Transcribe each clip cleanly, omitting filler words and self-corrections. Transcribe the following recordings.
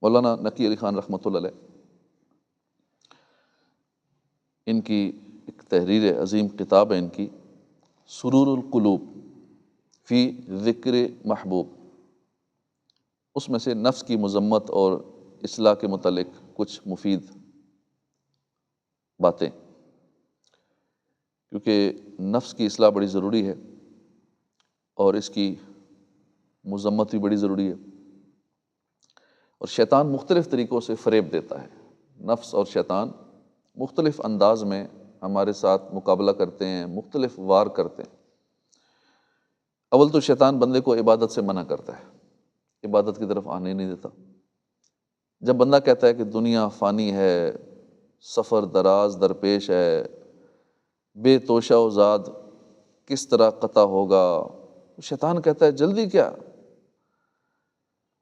مولانا نقی علی خان رحمۃ اللہ علیہ، ان کی ایک تحریر عظیم کتاب ہے ان کی، سرور القلوب فی ذکر محبوب، اس میں سے نفس کی مذمت اور اصلاح کے متعلق کچھ مفید باتیں، کیونکہ نفس کی اصلاح بڑی ضروری ہے اور اس کی مذمت بھی بڑی ضروری ہے، اور شیطان مختلف طریقوں سے فریب دیتا ہے۔ نفس اور شیطان مختلف انداز میں ہمارے ساتھ مقابلہ کرتے ہیں، مختلف وار کرتے ہیں۔ اول تو شیطان بندے کو عبادت سے منع کرتا ہے، عبادت کی طرف آنے نہیں دیتا۔ جب بندہ کہتا ہے کہ دنیا فانی ہے، سفر دراز درپیش ہے، بے توشہ و زاد کس طرح قطع ہوگا، شیطان کہتا ہے جلدی کیا،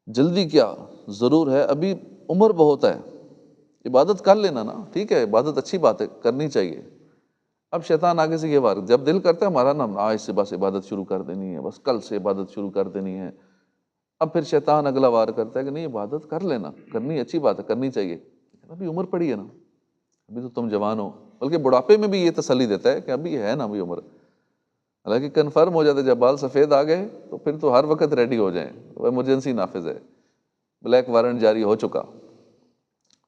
جلدی کیا، ضرور ہے ابھی عمر بہت ہے، عبادت کر لینا نا، ٹھیک ہے عبادت اچھی بات ہے کرنی چاہیے۔ اب شیطان آگے سے یہ وار، جب دل کرتا ہے ہمارا نا آج سے بس عبادت شروع کر دینی ہے، بس کل سے عبادت شروع کر دینی ہے، اب پھر شیطان اگلا وار کرتا ہے کہ نہیں عبادت کر لینا، کرنی اچھی بات ہے کرنی چاہیے، ابھی عمر پڑی ہے نا، ابھی تو تم جوان ہو، بلکہ بڑھاپے میں بھی یہ تسلی دیتا ہے کہ ابھی ہے نا ابھی عمر۔ حالانکہ کنفرم ہو جاتا ہے جب بال سفید آ گئے تو پھر تو ہر وقت ریڈی ہو جائیں، وہ ایمرجنسی نافذ ہے، بلیک وارنٹ جاری ہو چکا،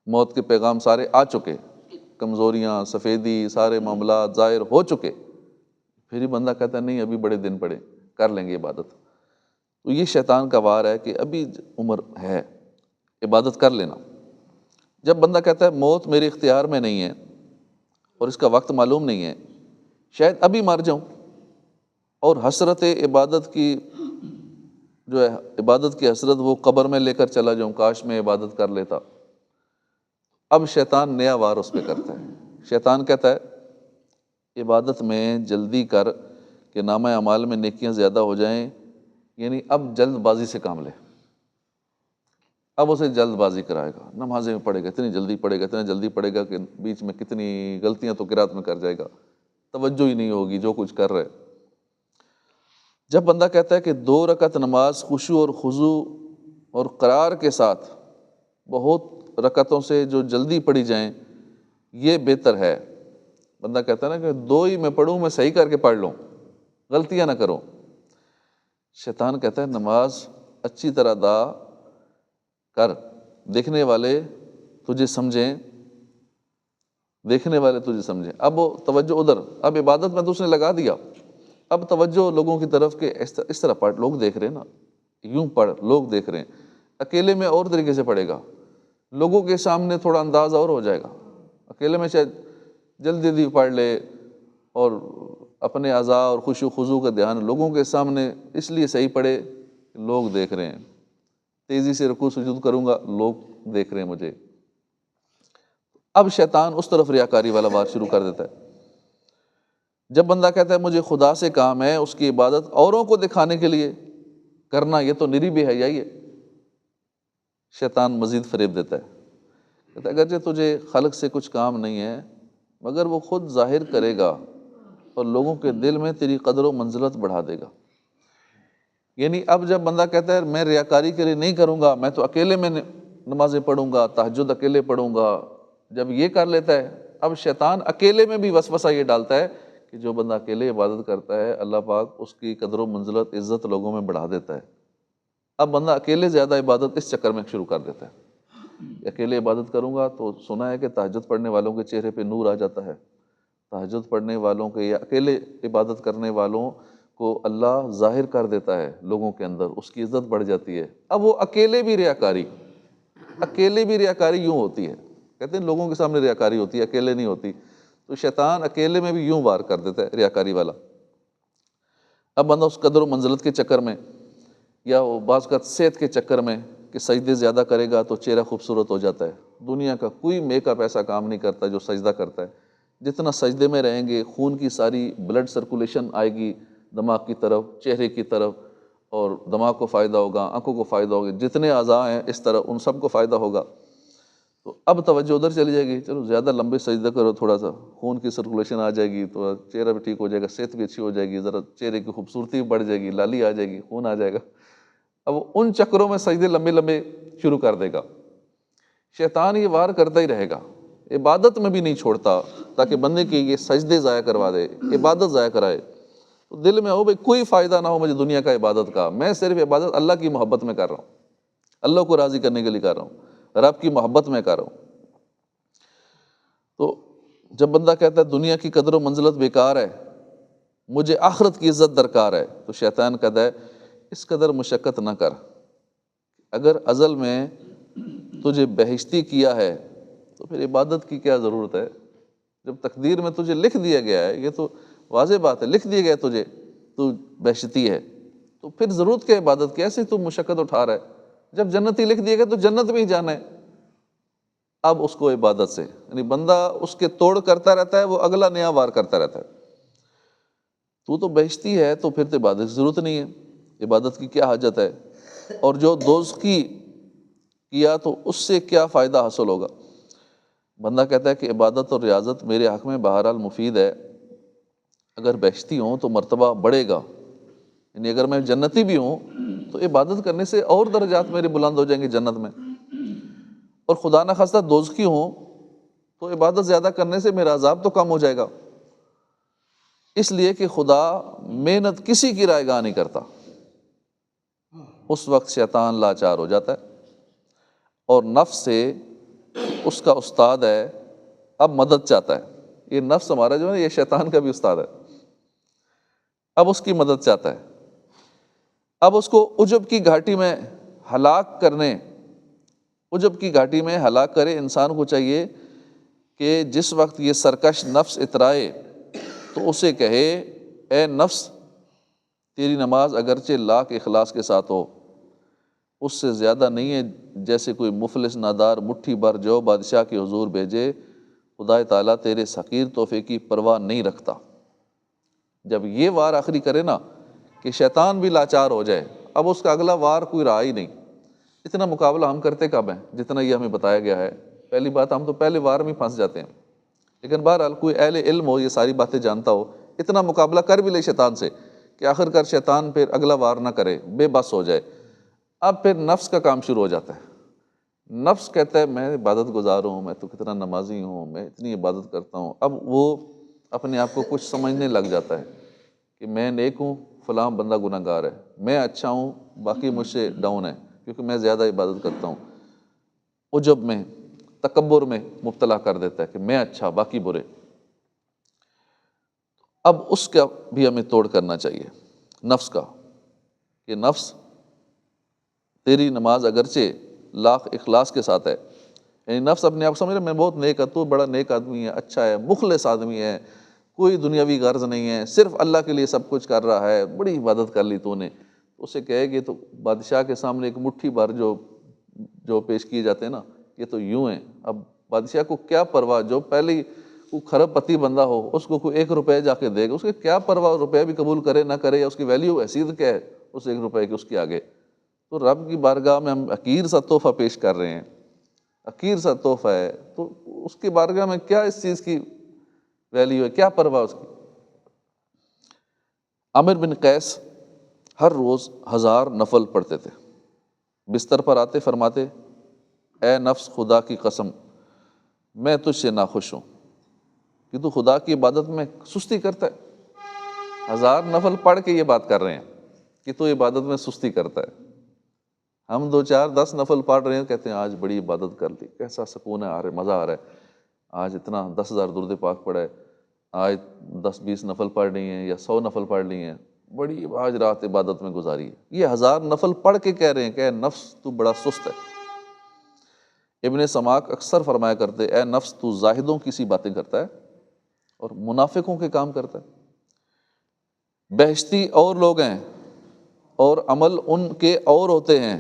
موت کے پیغام سارے آ چکے، کمزوریاں سفیدی سارے معاملات ظاہر ہو چکے، پھر ہی بندہ کہتا ہے نہیں ابھی بڑے دن پڑے کر لیں گے عبادت۔ تو یہ شیطان کا وار ہے کہ ابھی عمر ہے، عبادت کر لینا۔ جب بندہ کہتا ہے موت میرے اختیار میں نہیں ہے اور اس کا وقت معلوم نہیں ہے، شاید ابھی مر جاؤں، اور حسرت عبادت کی جو ہے عبادت کی حسرت وہ قبر میں لے کر چلا جاؤں، کاش میں عبادت کر لیتا۔ اب شیطان نیا وار اس پہ کرتا ہے، شیطان کہتا ہے عبادت میں جلدی کر کہ نامہ اعمال میں نیکیاں زیادہ ہو جائیں، یعنی اب جلد بازی سے کام لے، اب اسے جلد بازی کرائے گا، نمازیں پڑھے گا اتنی جلدی پڑھے گا اتنا جلدی پڑھے گا کہ بیچ میں کتنی غلطیاں تو قرات میں کر جائے گا، توجہ ہی نہیں ہوگی جو کچھ کر رہے۔ جب بندہ کہتا ہے کہ 2 رکعت نماز خشوع اور خضوع اور قرار کے ساتھ بہت رکعتوں سے جو جلدی پڑھی جائیں یہ بہتر ہے، بندہ کہتا ہے نا کہ 2 ہی میں پڑھوں، میں صحیح کر کے پڑھ لوں، غلطیاں نہ کروں۔ شیطان کہتا ہے نماز اچھی طرح ادا کر، دیکھنے والے تجھے سمجھیں، دیکھنے والے تجھے سمجھیں۔ اب وہ توجہ ادھر، اب عبادت میں تو اس نے لگا دیا، اب توجہ لوگوں کی طرف کہ اس طرح پڑھ، لوگ دیکھ رہے ہیں نا، یوں پڑھ لوگ دیکھ رہے ہیں۔ اکیلے میں اور طریقے سے پڑھے گا، لوگوں کے سامنے تھوڑا انداز اور ہو جائے گا، اکیلے میں شاید جلدی جلدی پڑھ لے، اور اپنے اعضاء اور خشوع و خضوع کا دھیان لوگوں کے سامنے اس لیے صحیح پڑھے کہ لوگ دیکھ رہے ہیں، تیزی سے رکوع سجود کروں گا لوگ دیکھ رہے ہیں مجھے۔ اب شیطان اس طرف ریاکاری والا وار شروع کر دیتا ہے۔ جب بندہ کہتا ہے مجھے خدا سے کام ہے، اس کی عبادت اوروں کو دکھانے کے لیے کرنا یہ تو نری بے حیائی ہے، شیطان مزید فریب دیتا ہے، کہتا ہے اگرچہ تجھے خلق سے کچھ کام نہیں ہے مگر وہ خود ظاہر کرے گا اور لوگوں کے دل میں تیری قدر و منزلت بڑھا دے گا۔ یعنی اب جب بندہ کہتا ہے میں ریاکاری کے لیے نہیں کروں گا، میں تو اکیلے میں نمازیں پڑھوں گا، تہجد اکیلے پڑھوں گا، جب یہ کر لیتا ہے اب شیطان اکیلے میں بھی وسوسہ یہ ڈالتا ہے کہ جو بندہ اکیلے عبادت کرتا ہے اللہ پاک اس کی قدر و منزلت عزت لوگوں میں بڑھا دیتا ہے۔ اب بندہ اکیلے زیادہ عبادت اس چکر میں شروع کر دیتا ہے، اکیلے عبادت کروں گا تو سنا ہے کہ تہجد پڑھنے والوں کے چہرے پہ نور آ جاتا ہے، تہجد پڑھنے والوں کے یا اکیلے عبادت کرنے والوں کو اللہ ظاہر کر دیتا ہے لوگوں کے اندر، اس کی عزت بڑھ جاتی ہے۔ اب وہ اکیلے بھی ریاکاری یوں ہوتی ہے، کہتے ہیں لوگوں کے سامنے ریاکاری ہوتی ہے اکیلے نہیں ہوتی، تو شیطان اکیلے میں بھی یوں وار کر دیتا ہے ریاکاری والا۔ اب بندہ اس قدر و منزلت کے چکر میں یا وہ بعض کا صحت کے چکر میں کہ سجدے زیادہ کرے گا تو چہرہ خوبصورت ہو جاتا ہے، دنیا کا کوئی میک اپ ایسا کام نہیں کرتا جو سجدہ کرتا ہے، جتنا سجدے میں رہیں گے خون کی ساری بلڈ سرکولیشن آئے گی دماغ کی طرف، چہرے کی طرف، اور دماغ کو فائدہ ہوگا، آنکھوں کو فائدہ ہوگا، جتنے اعضاء ہیں اس طرح ان سب کو فائدہ ہوگا۔ تو اب توجہ ادھر چلی جائے گی، چلو زیادہ لمبے سجدہ کرو، تھوڑا سا خون کی سرکولیشن آ جائے گی تو چہرہ بھی ٹھیک ہو جائے گا، صحت بھی اچھی ہو جائے گی، ذرا چہرے کی خوبصورتی بھی بڑھ جائے گی، لالی آ جائے گی، خون آ جائے گا۔ اب ان چکروں میں سجدے لمبے لمبے شروع کر دے گا، شیطان یہ وار کرتا ہی رہے گا، عبادت میں بھی نہیں چھوڑتا تاکہ بندے کی یہ سجدے ضائع کروا دے، عبادت ضائع کرائے۔ تو دل میں ہو بھائی کوئی فائدہ نہ ہو مجھے دنیا کا عبادت کا، میں صرف عبادت اللہ کی محبت میں کر رہا ہوں، اللہ کو راضی کرنے کے لیے کر رہا ہوں، رب کی محبت میں کر رہا ہوں۔ تو جب بندہ کہتا ہے دنیا کی قدر و منزلت بیکار ہے، مجھے آخرت کی عزت درکار ہے، تو شیطان کہتا ہے اس قدر مشقت نہ کر، اگر ازل میں تجھے بہشتی کیا ہے تو پھر عبادت کی کیا ضرورت ہے؟ جب تقدیر میں تجھے لکھ دیا گیا ہے، یہ تو واضح بات ہے، لکھ دیا گیا ہے تجھے تو بہشتی ہے، تو پھر ضرورت کیا عبادت کی؟ ایسے تو مشقت اٹھا رہا ہے، جب جنت ہی لکھ دیا گیا تو جنت میں ہی جانا ہے، اب اس کو عبادت سے، یعنی بندہ اس کے توڑ کرتا رہتا ہے، وہ اگلا نیا وار کرتا رہتا ہے۔ تو بہشتی ہے تو پھر تو عبادت کی ضرورت نہیں ہے، عبادت کی کیا حاجت ہے؟ اور جو دوزخی کیا تو اس سے کیا فائدہ حاصل ہوگا؟ بندہ کہتا ہے کہ عبادت اور ریاضت میرے حق میں بہرحال مفید ہے، اگر بہشتی ہوں تو مرتبہ بڑھے گا، یعنی اگر میں جنتی بھی ہوں تو عبادت کرنے سے اور درجات میرے بلند ہو جائیں گے جنت میں، اور خدا نخواستہ دوزخی ہوں تو عبادت زیادہ کرنے سے میرا عذاب تو کم ہو جائے گا۔ اس لیے کہ خدا محنت کسی کی رائے گاہ نہیں کرتا۔ اس وقت شیطان لاچار ہو جاتا ہے اور نفس سے اس کا استاد ہے، اب مدد چاہتا ہے۔ یہ نفس ہمارا جو ہے یہ شیطان کا بھی استاد ہے، اب اس کی مدد چاہتا ہے، اب اس کو عجب کی گھاٹی میں ہلاک کرنے، عجب کی گھاٹی میں ہلاک کرے۔ انسان کو چاہیے کہ جس وقت یہ سرکش نفس اترائے تو اسے کہے اے نفس تیری نماز اگرچہ لاکھ اخلاص کے ساتھ ہو، اس سے زیادہ نہیں ہے جیسے کوئی مفلس نادار مٹھی بھر جو بادشاہ کے حضور بھیجے، خدا تعالیٰ تیرے حقیر تحفے کی پرواہ نہیں رکھتا۔ جب یہ وار آخری کرے نا کہ شیطان بھی لاچار ہو جائے، اب اس کا اگلا وار کوئی رہا ہی نہیں۔ اتنا مقابلہ ہم کرتے کب ہیں جتنا یہ ہمیں بتایا گیا ہے؟ پہلی بات ہم تو پہلے وار میں پھنس جاتے ہیں، لیکن بہرحال کوئی اہل علم ہو، یہ ساری باتیں جانتا ہو، اتنا مقابلہ کر بھی لے شیطان سے کہ آخر کار شیطان پھر اگلا وار نہ کرے، بے بس ہو جائے۔ اب پھر نفس کا کام شروع ہو جاتا ہے۔ نفس کہتا ہے میں عبادت گزار ہوں، میں تو کتنا نمازی ہوں، میں اتنی عبادت کرتا ہوں۔ اب وہ اپنے آپ کو کچھ سمجھنے لگ جاتا ہے کہ میں نیک ہوں، فلاں بندہ گناہ گار ہے، میں اچھا ہوں، باقی مجھ سے ڈاؤن ہے کیونکہ میں زیادہ عبادت کرتا ہوں۔ عجب میں، تکبر میں مبتلا کر دیتا ہے کہ میں اچھا باقی برے۔ اب اس کا بھی ہمیں توڑ کرنا چاہیے، نفس کا، کہ نفس تیری نماز اگرچہ لاکھ اخلاص کے ساتھ ہے، یعنی نفس اپنے آپ کو سمجھ رہا ہے میں بہت نیک ہے، تو بڑا نیک آدمی ہے، اچھا ہے، مخلص آدمی ہے، کوئی دنیاوی غرض نہیں ہے، صرف اللہ کے لیے سب کچھ کر رہا ہے، بڑی عبادت کر لی تو نے۔ اسے کہے گی تو بادشاہ کے سامنے ایک مٹھی بھر جو پیش کیے جاتے ہیں نا، یہ تو یوں ہیں۔ اب بادشاہ کو کیا پرواہ، جو پہلی کوئی کھرب پتی بندہ ہو اس کو کوئی 1 روپے جا کے دے گا، اس کے کیا پرواہ روپے بھی قبول کرے نہ کرے، یا اس کی ویلیو حیثیت کیا ہے اس 1 روپے کی اس کے آگے۔ تو رب کی بارگاہ میں ہم حقیر سا تحفہ پیش کر رہے ہیں، حقیر سا تحفہ ہے، تو اس کی بارگاہ میں کیا اس چیز کی ویلیو ہے، کیا پرواہ اس کی؟ عامر بن قیس ہر روز 1000 نفل پڑھتے تھے، بستر پر آتے فرماتے اے نفس خدا کی قسم میں تجھ سے ناخوش ہوں کہ تو خدا کی عبادت میں سستی کرتا ہے۔ 1000 نفل پڑھ کے یہ بات کر رہے ہیں کہ تو عبادت میں سستی کرتا ہے۔ ہم 2 4 10 نفل پڑھ رہے ہیں، کہتے ہیں آج بڑی عبادت کر لی، کیسا سکون ہے، آ رہا مزہ آ رہا ہے، آج اتنا 10,000 درود پاک پڑھا ہے، آج 10 20 نفل پڑھ لی ہیں یا 100 نفل پڑھ لی ہیں، بڑی آج رات عبادت میں گزاری ہے۔ یہ 1000 نفل پڑھ کے کہہ رہے ہیں کہ اے نفس تو بڑا سست ہے۔ ابن سماک اکثر فرمایا کرتے اے نفس تو زاہدوں کی سی باتیں کرتا ہے اور منافقوں کے کام کرتا ہے۔ بہشتی اور لوگ ہیں اور عمل ان کے اور ہوتے ہیں۔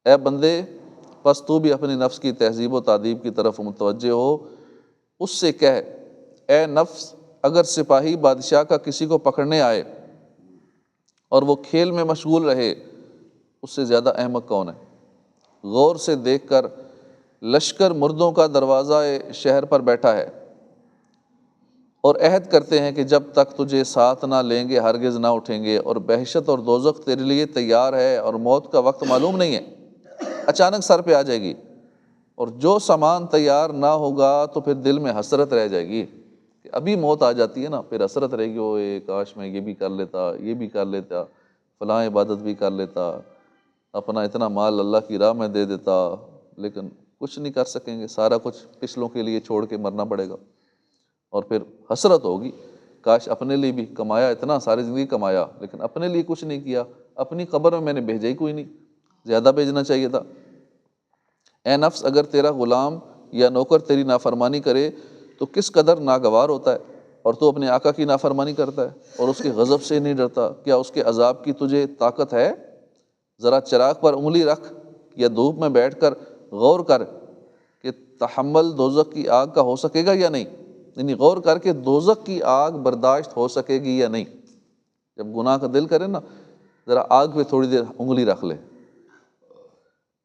اے بندے پس تو بھی اپنی نفس کی تہذیب و تادیب کی طرف متوجہ ہو، اس سے کہہ اے نفس اگر سپاہی بادشاہ کا کسی کو پکڑنے آئے اور وہ کھیل میں مشغول رہے، اس سے زیادہ احمق کون ہے؟ غور سے دیکھ کر لشکر مردوں کا دروازہ شہر پر بیٹھا ہے اور عہد کرتے ہیں کہ جب تک تجھے ساتھ نہ لیں گے ہرگز نہ اٹھیں گے، اور بہشت اور دوزخ تیرے لیے تیار ہے اور موت کا وقت معلوم نہیں ہے، اچانک سر پہ آ جائے گی۔ اور جو سامان تیار نہ ہوگا تو پھر دل میں حسرت رہ جائے گی کہ ابھی موت آ جاتی ہے نا، پھر حسرت رہے گی، اوے کاش میں یہ بھی کر لیتا، یہ بھی کر لیتا، فلاں عبادت بھی کر لیتا، اپنا اتنا مال اللہ کی راہ میں دے دیتا، لیکن کچھ نہیں کر سکیں گے، سارا کچھ پچھلوں کے لیے چھوڑ کے مرنا پڑے گا۔ اور پھر حسرت ہوگی، کاش اپنے لیے بھی کمایا، اتنا ساری زندگی کمایا لیکن اپنے لیے کچھ نہیں کیا، اپنی قبر میں نے بھیجا ہی کوئی نہیں، زیادہ بھیجنا چاہیے تھا۔ اے نفس، اگر تیرا غلام یا نوکر تیری نافرمانی کرے تو کس قدر ناگوار ہوتا ہے، اور تو اپنے آقا کی نافرمانی کرتا ہے اور اس کے غضب سے نہیں ڈرتا، کیا اس کے عذاب کی تجھے طاقت ہے؟ ذرا چراغ پر انگلی رکھ یا دھوپ میں بیٹھ کر غور کر کہ تحمل دوزخ کی آگ کا ہو سکے گا یا نہیں، یعنی غور کر کے دوزخ کی آگ برداشت ہو سکے گی یا نہیں۔ جب گناہ کا دل کرے نا، ذرا آگ پہ تھوڑی دیر انگلی رکھ لے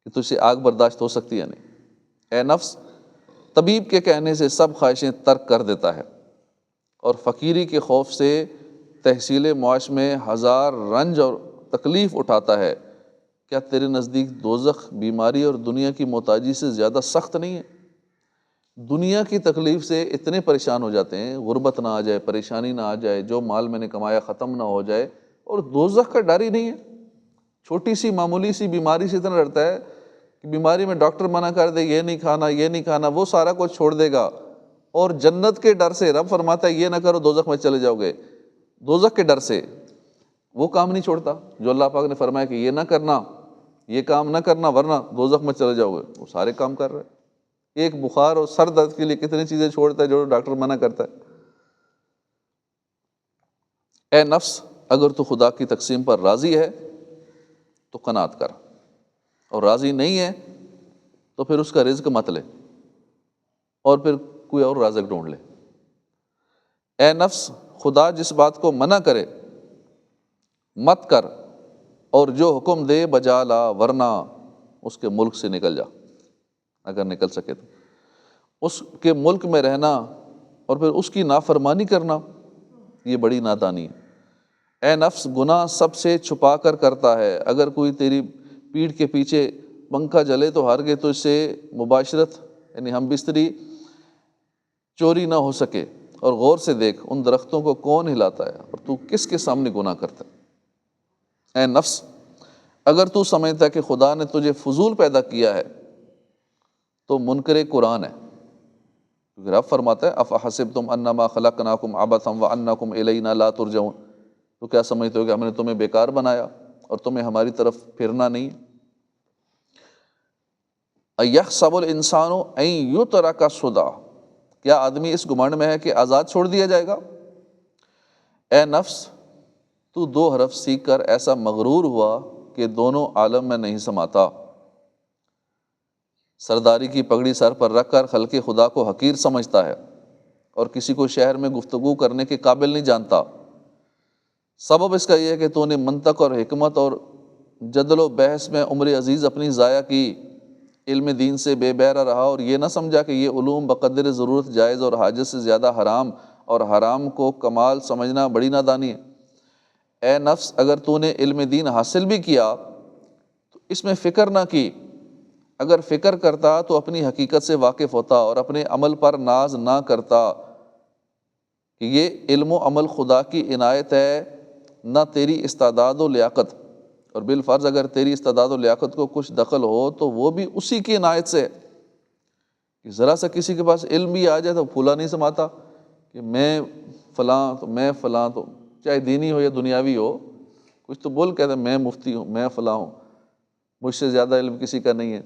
کہ تجھ سے آگ برداشت ہو سکتی ہے نہیں۔ اے نفس، طبیب کے کہنے سے سب خواہشیں ترک کر دیتا ہے، اور فقیری کے خوف سے تحصیل معاش میں ہزار رنج اور تکلیف اٹھاتا ہے۔ کیا تیرے نزدیک دوزخ بیماری اور دنیا کی محتاجی سے زیادہ سخت نہیں ہے؟ دنیا کی تکلیف سے اتنے پریشان ہو جاتے ہیں، غربت نہ آ جائے، پریشانی نہ آ جائے، جو مال میں نے کمایا ختم نہ ہو جائے، اور دوزخ کا ڈر ہی نہیں ہے۔ چھوٹی سی معمولی سی بیماری سے اتنا ڈرتا ہے کہ بیماری میں ڈاکٹر منع کر دے یہ نہیں کھانا، یہ نہیں کھانا، وہ سارا کچھ چھوڑ دے گا، اور جنت کے ڈر سے، رب فرماتا ہے یہ نہ کرو دوزخ میں چلے جاؤ گے، دوزخ کے ڈر سے وہ کام نہیں چھوڑتا جو اللہ پاک نے فرمایا کہ یہ نہ کرنا، یہ کام نہ کرنا ورنہ دوزخ میں چلے جاؤ گے، وہ سارے کام کر رہے ہیں۔ ایک بخار اور سر درد کے لیے کتنی چیزیں چھوڑتا ہے جو ڈاکٹر منع کرتا ہے۔ اے نفس، اگر تو خدا کی تقسیم پر راضی ہے تو قناعت کر، اور راضی نہیں ہے تو پھر اس کا رزق مت لے اور پھر کوئی اور رازق ڈھونڈ لے۔ اے نفس، خدا جس بات کو منع کرے مت کر، اور جو حکم دے بجا لا، ورنہ اس کے ملک سے نکل جا، اگر نکل سکے تو۔ اس کے ملک میں رہنا اور پھر اس کی نافرمانی کرنا، یہ بڑی نادانی ہے۔ اے نفس، گناہ سب سے چھپا کر کرتا ہے، اگر کوئی تیری پیٹھ کے پیچھے پنکھا جلے تو ہرگز تجھ سے مباشرت یعنی ہم بستری چوری نہ ہو سکے، اور غور سے دیکھ ان درختوں کو کون ہلاتا ہے اور تو کس کے سامنے گناہ کرتا ہے۔ اے نفس، اگر تو سمجھتا ہے کہ خدا نے تجھے فضول پیدا کیا ہے تو منکر قرآن ہے، کیونکہ رب فرماتا ہے افحسبتم انما خلقناکم عبثا وانکم الینا لا ترجعون، تو کیا سمجھتے ہو کہ ہم نے تمہیں بیکار بنایا اور تمہیں ہماری طرف پھرنا نہیں؟ ایحسب الانسان ان یترک سدی، کیا آدمی اس گمنڈ میں ہے کہ آزاد چھوڑ دیا جائے گا؟ اے نفس، تو دو حرف سیکھ کر ایسا مغرور ہوا کہ دونوں عالم میں نہیں سماتا۔ سرداری کی پگڑی سر پر رکھ کر خلق خدا کو حقیر سمجھتا ہے اور کسی کو شہر میں گفتگو کرنے کے قابل نہیں جانتا۔ سبب اس کا یہ ہے کہ تو نے منطق اور حکمت اور جدل و بحث میں عمر عزیز اپنی ضائع کی، علم دین سے بے بہرا رہا اور یہ نہ سمجھا کہ یہ علوم بقدر ضرورت جائز اور حاجت سے زیادہ حرام، اور حرام کو کمال سمجھنا بڑی نادانی ہے۔ اے نفس، اگر تو نے علم دین حاصل بھی کیا تو اس میں فکر نہ کی، اگر فکر کرتا تو اپنی حقیقت سے واقف ہوتا اور اپنے عمل پر ناز نہ کرتا کہ یہ علم و عمل خدا کی عنایت ہے، نہ تیری استعداد و لیاقت، اور بالفرض اگر تیری استعداد و لیاقت کو کچھ دخل ہو تو وہ بھی اسی کی عنایت سے ہے۔ کہ ذرا سا کسی کے پاس علم بھی آ جائے تو پھولا نہیں سماتا کہ میں فلاں تو میں فلاں، تو چاہے دینی ہو یا دنیاوی ہو، کچھ تو بول کہتا ہے میں مفتی ہوں، میں فلاں ہوں، مجھ سے زیادہ علم کسی کا نہیں ہے۔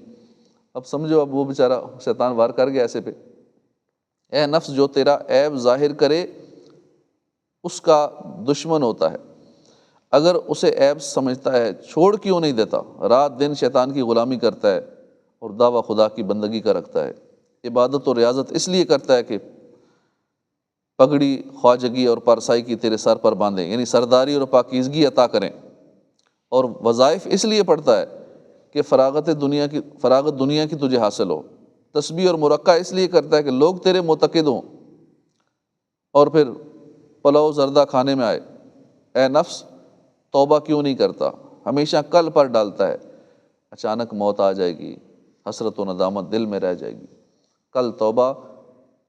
اب سمجھو اب وہ بیچارہ شیطان وار کر گیا ایسے پہ۔ اے نفس، جو تیرا عیب ظاہر کرے اس کا دشمن ہوتا ہے، اگر اسے عیب سمجھتا ہے چھوڑ کیوں نہیں دیتا؟ رات دن شیطان کی غلامی کرتا ہے اور دعویٰ خدا کی بندگی کا رکھتا ہے، عبادت و ریاضت اس لیے کرتا ہے کہ پگڑی خواجگی اور پارسائی کی تیرے سر پر باندھیں، یعنی سرداری اور پاکیزگی عطا کریں، اور وظائف اس لیے پڑھتا ہے کہ فراغت دنیا کی تجھے حاصل ہو، تسبیح اور مرقع اس لیے کرتا ہے کہ لوگ تیرے معتقد ہوں اور پھر پلاؤ زردہ کھانے میں آئے۔ اے نفس، توبہ کیوں نہیں کرتا؟ ہمیشہ کل پر ڈالتا ہے، اچانک موت آ جائے گی، حسرت و ندامت دل میں رہ جائے گی۔ کل توبہ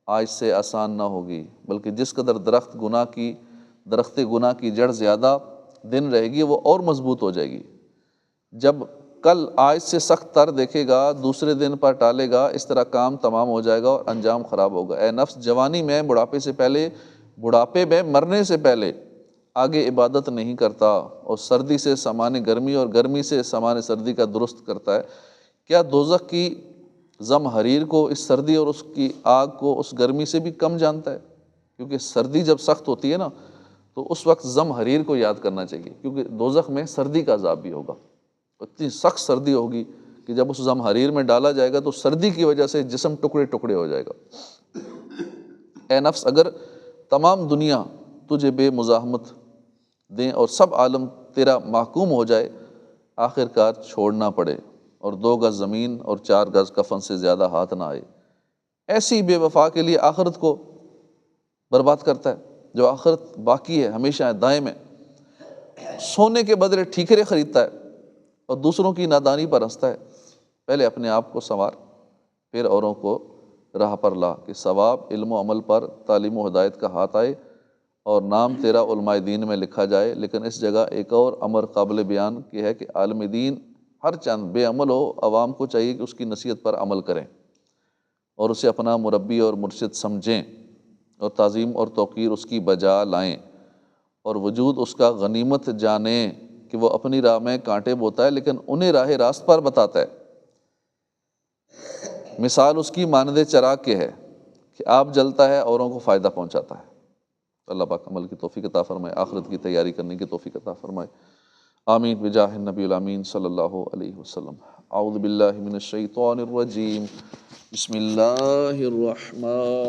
آج سے آسان نہ ہوگی، بلکہ جس قدر درخت گناہ کی جڑ زیادہ دن رہے گی وہ اور مضبوط ہو جائے گی۔ جب کل آج سے سخت تر دیکھے گا، دوسرے دن پر ٹالے گا، اس طرح کام تمام ہو جائے گا اور انجام خراب ہوگا۔ اے نفس، جوانی میں بڑھاپے میں مرنے سے پہلے آگے عبادت نہیں کرتا، اور سردی سے سامان گرمی اور گرمی سے سامان سردی کا درست کرتا ہے۔ کیا دوزخ کی زمہریر کو اس سردی اور اس کی آگ کو اس گرمی سے بھی کم جانتا ہے؟ کیونکہ سردی جب سخت ہوتی ہے نا تو اس وقت زمہریر کو یاد کرنا چاہیے، کیونکہ دوزخ میں سردی کا عذاب بھی ہوگا، اتنی سخت سردی ہوگی کہ جب اس زمہریر میں ڈالا جائے گا تو سردی کی وجہ سے جسم ٹکڑے ٹکڑے ہو جائے گا۔ اے نفس، اگر تمام دنیا تجھے بے مزاحمت دیں اور سب عالم تیرا محکوم ہو جائے، آخر کار چھوڑنا پڑے اور 2 گز زمین اور 4 گز کفن سے زیادہ ہاتھ نہ آئے۔ ایسی بے وفا کے لیے آخرت کو برباد کرتا ہے، جو آخرت باقی ہے، ہمیشہ ہے، دائم ہے۔ سونے کے بدلے ٹھیکرے خریدتا ہے اور دوسروں کی نادانی پر ہنستا ہے۔ پہلے اپنے آپ کو سنوار، پھر اوروں کو راہ پر لا، کہ ثواب علم و عمل پر تعلیم و ہدایت کا ہاتھ آئے اور نام تیرا علماء دین میں لکھا جائے۔ لیکن اس جگہ ایک اور امر قابل بیان کی ہے کہ عالم دین ہر چند بے عمل ہو، عوام کو چاہیے کہ اس کی نصیحت پر عمل کریں اور اسے اپنا مربی اور مرشد سمجھیں، اور تعظیم اور توقیر اس کی بجا لائیں، اور وجود اس کا غنیمت جانیں کہ وہ اپنی راہ میں کانٹے بوتا ہے لیکن انہیں راہ راست پر بتاتا ہے۔ مثال اس کی مانند چراغ کے ہے کہ آپ جلتا ہے، اوروں کو فائدہ پہنچاتا ہے۔ اللہ پاک عمل کی توفیق عطا فرمائے، آخرت کی تیاری کرنے کی توفیق عطا فرمائے۔ آمین بجاہ النبی الامین صلی اللہ علیہ وسلم۔ اعوذ باللہ من الشیطان الرجیم، بسم اللہ الرحمن